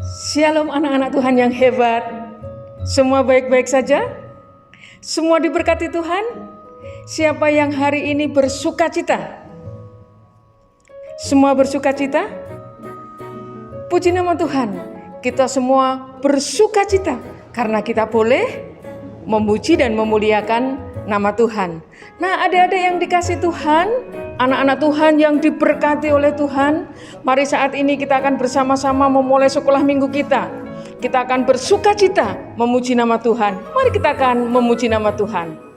Shalom anak-anak Tuhan yang hebat. Semua baik-baik saja? Semua diberkati Tuhan? Siapa yang hari ini bersukacita? Semua bersukacita? Puji nama Tuhan. Kita semua bersukacita karena kita boleh memuji dan memuliakan nama Tuhan. Nah, adik-adik yang dikasih Tuhan, anak-anak Tuhan yang diberkati oleh Tuhan, mari saat ini kita akan bersama-sama memulai sekolah minggu kita. Kita akan bersukacita memuji nama Tuhan. Mari kita akan memuji nama Tuhan.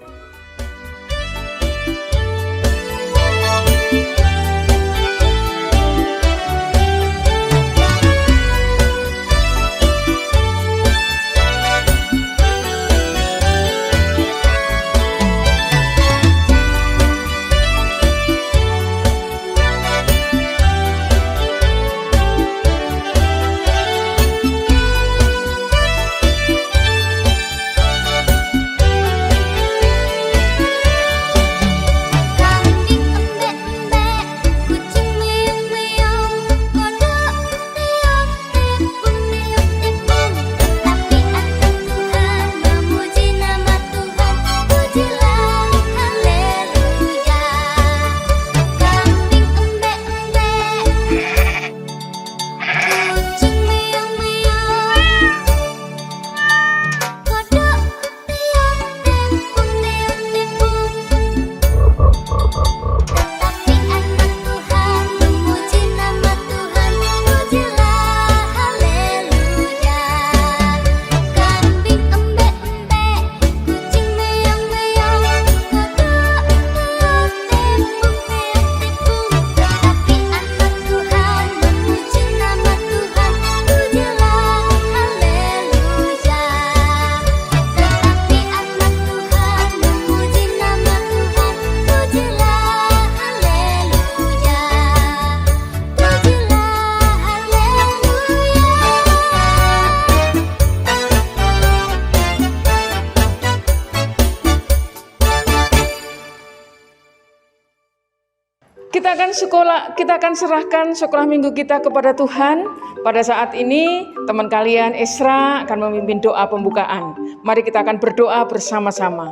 Kita akan serahkan sekolah minggu kita kepada Tuhan. Pada saat ini teman kalian Esra akan memimpin doa pembukaan. Mari kita akan berdoa bersama-sama.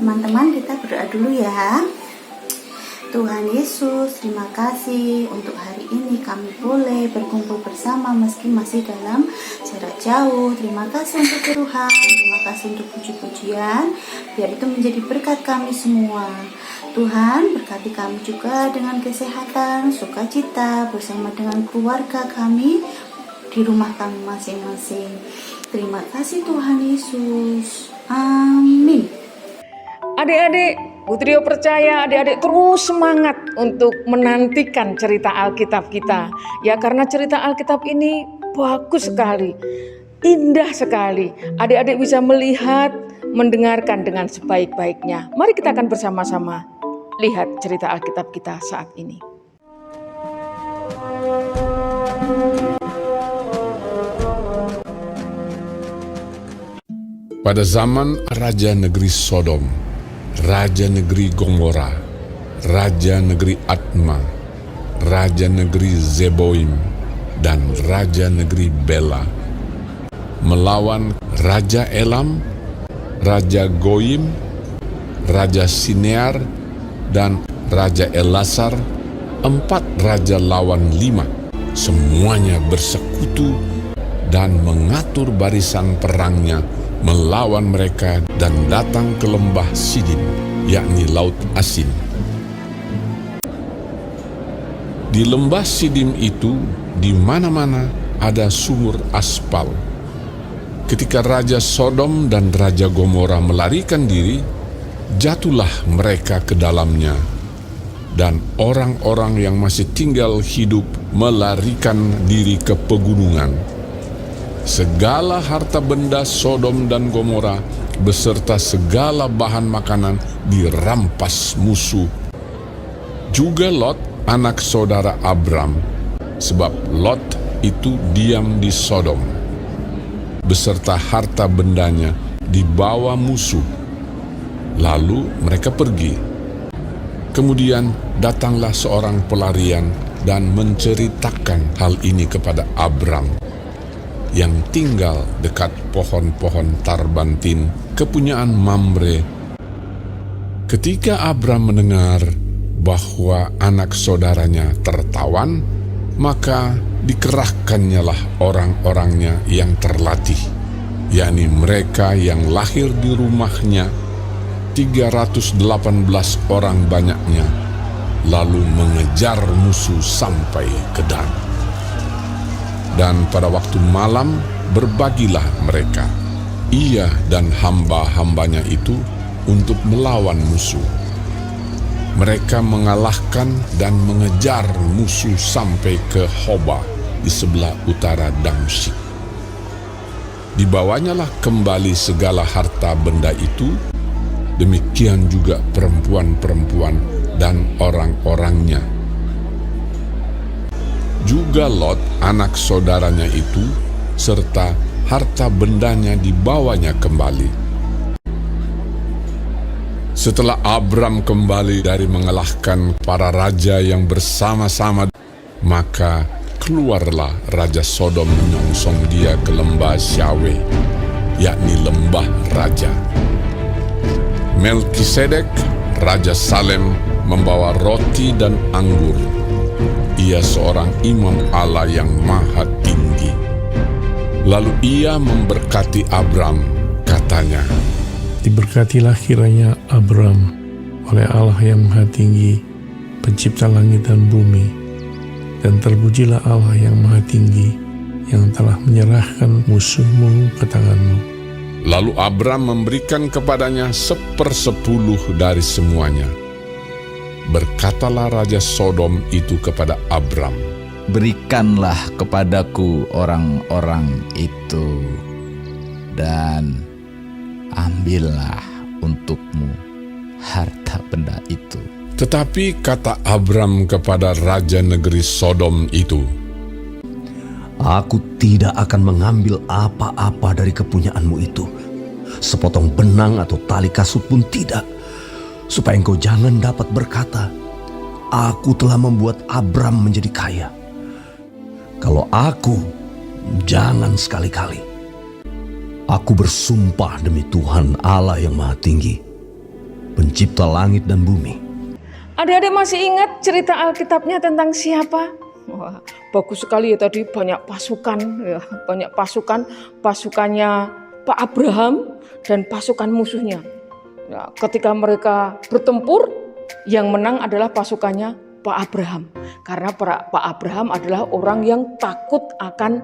Teman-teman, kita berdoa dulu ya. Tuhan Yesus, terima kasih untuk hari ini kami boleh berkumpul bersama meski masih dalam jarak jauh. Terima kasih untuk Tuhan, terima kasih untuk puji-pujian, biar itu menjadi berkat kami semua. Tuhan, berkati kami juga dengan kesehatan, sukacita bersama dengan keluarga kami di rumah kami masing-masing. Terima kasih Tuhan Yesus. Amin. Adik-adik, Putrio percaya adik-adik terus semangat untuk menantikan cerita Alkitab kita. Ya, karena cerita Alkitab ini bagus sekali, indah sekali. Adik-adik bisa melihat, mendengarkan dengan sebaik-baiknya. Mari kita akan bersama-sama lihat cerita Alkitab kita saat ini. Pada zaman Raja Negeri Sodom, Raja Negeri Gomora, Raja Negeri Adma, Raja Negeri Zeboim, dan Raja Negeri Bela melawan Raja Elam, Raja Goyim, Raja Sinear, dan Raja Elasar. 4 raja lawan 5, semuanya bersekutu dan mengatur barisan perangnya melawan mereka dan datang ke lembah Sidim, yakni Laut Asin. Di lembah Sidim itu, di mana-mana ada sumur aspal. Ketika Raja Sodom dan Raja Gomora melarikan diri, jatuhlah mereka ke dalamnya, dan orang-orang yang masih tinggal hidup melarikan diri ke pegunungan. Segala harta benda Sodom dan Gomora beserta segala bahan makanan dirampas musuh. Juga Lot, anak saudara Abram, sebab Lot itu diam di Sodom. Beserta harta bendanya dibawa musuh. Lalu mereka pergi. Kemudian datanglah seorang pelarian dan menceritakan hal ini kepada Abram yang tinggal dekat pohon-pohon tarbantin kepunyaan Mamre. Ketika Abram mendengar bahwa anak saudaranya tertawan, maka dikerahkannyalah orang-orangnya yang terlatih, yakni mereka yang lahir di rumahnya, 318 orang banyaknya, lalu mengejar musuh sampai ke Dan. Dan pada waktu malam berbagilah mereka, ia dan hamba-hambanya itu, untuk melawan musuh. Mereka mengalahkan dan mengejar musuh sampai ke Hoba di sebelah utara Damsyik. Dibawanyalah kembali segala harta benda itu, demikian juga perempuan-perempuan dan orang-orangnya. Juga Lot, anak saudaranya itu, serta harta bendanya dibawanya kembali. Setelah Abram kembali dari mengalahkan para raja yang bersama-sama, maka keluarlah Raja Sodom menyongsong dia ke lembah Syawe, yakni lembah raja. Melkisedek, Raja Salem, membawa roti dan anggur. Ia seorang imam Allah yang maha tinggi. Lalu ia memberkati Abram, katanya, "Diberkatilah kiranya Abram oleh Allah yang Maha Tinggi, pencipta langit dan bumi, dan terpujilah Allah yang Maha Tinggi, yang telah menyerahkan musuhmu ke tanganmu." Lalu Abram memberikan kepadanya 1/10 dari semuanya. Berkatalah Raja Sodom itu kepada Abram, "Berikanlah kepadaku orang-orang itu, dan ambillah untukmu harta benda itu." Tetapi kata Abram kepada Raja negeri Sodom itu, "Aku tidak akan mengambil apa-apa dari kepunyaanmu itu, sepotong benang atau tali kasut pun tidak, supaya engkau jangan dapat berkata, 'Aku telah membuat Abram menjadi kaya.' Kalau aku, jangan sekali-kali. Aku bersumpah demi Tuhan Allah yang Maha Tinggi, pencipta langit dan bumi." Adik-adik masih ingat cerita Alkitabnya tentang siapa? Wah, bagus sekali ya tadi, banyak pasukan, ya, banyak pasukannya Pak Abraham dan pasukan musuhnya. Ya, ketika mereka bertempur, yang menang adalah pasukannya Pak Abraham, karena Pak Abraham adalah orang yang takut akan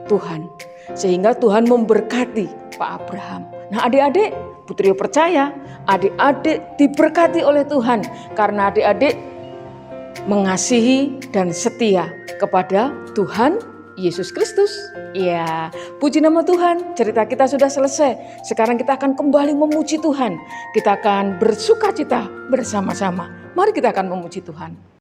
Tuhan, sehingga Tuhan memberkati Pak Abraham. Nah, adik-adik, Putri percaya adik-adik diberkati oleh Tuhan karena adik-adik mengasihi dan setia kepada Tuhan Yesus Kristus. Ya, puji nama Tuhan. Cerita kita sudah selesai. Sekarang kita akan kembali memuji Tuhan. Kita akan bersukacita bersama-sama. Mari kita akan memuji Tuhan.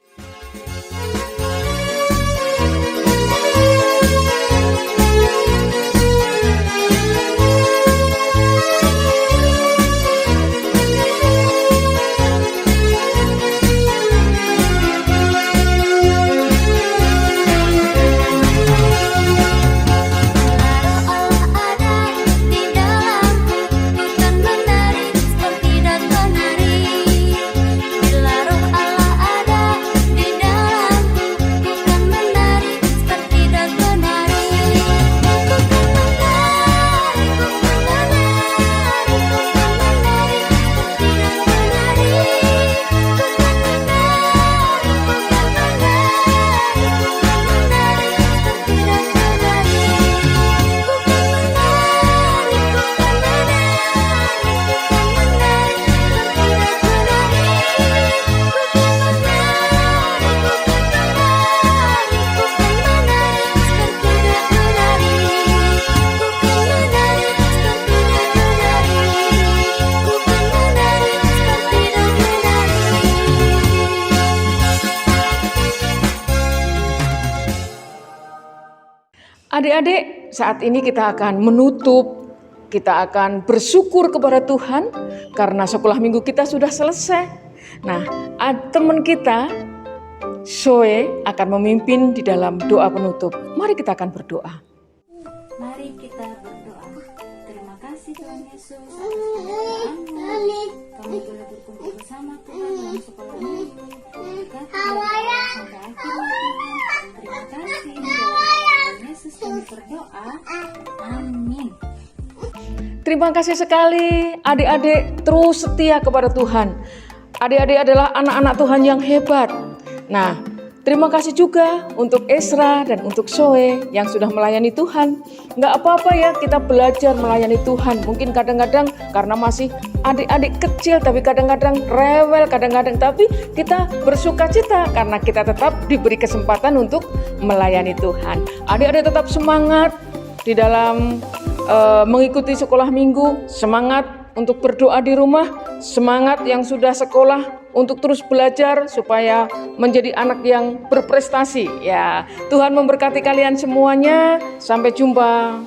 Adik-adik, saat ini kita akan menutup, kita akan bersyukur kepada Tuhan karena sekolah minggu kita sudah selesai. Nah, teman kita Zoe akan memimpin di dalam doa penutup. Mari kita akan berdoa. Mari kita berdoa. Terima kasih Tuhan Yesus atas keberkatan-Mu. Kami boleh berkumpul bersama Tuhan dalam sekolah minggu. Berkati sampai akhir Tuhan. Terima kasih dalam nama Yesus kami berdoa. Amin. Terima kasih sekali adik-adik terus setia kepada Tuhan. Adik-adik adalah anak-anak Tuhan yang hebat. Nah, terima kasih juga untuk Esra dan untuk Zoe yang sudah melayani Tuhan. Nggak apa-apa ya kita belajar melayani Tuhan. Mungkin kadang-kadang karena masih adik-adik kecil, tapi kadang-kadang rewel, kadang-kadang tapi kita bersuka cita karena kita tetap diberi kesempatan untuk melayani Tuhan. Adik-adik tetap semangat di dalam mengikuti sekolah minggu, semangat untuk berdoa di rumah, semangat yang sudah sekolah untuk terus belajar supaya menjadi anak yang berprestasi. Ya, Tuhan memberkati kalian semuanya. Sampai jumpa.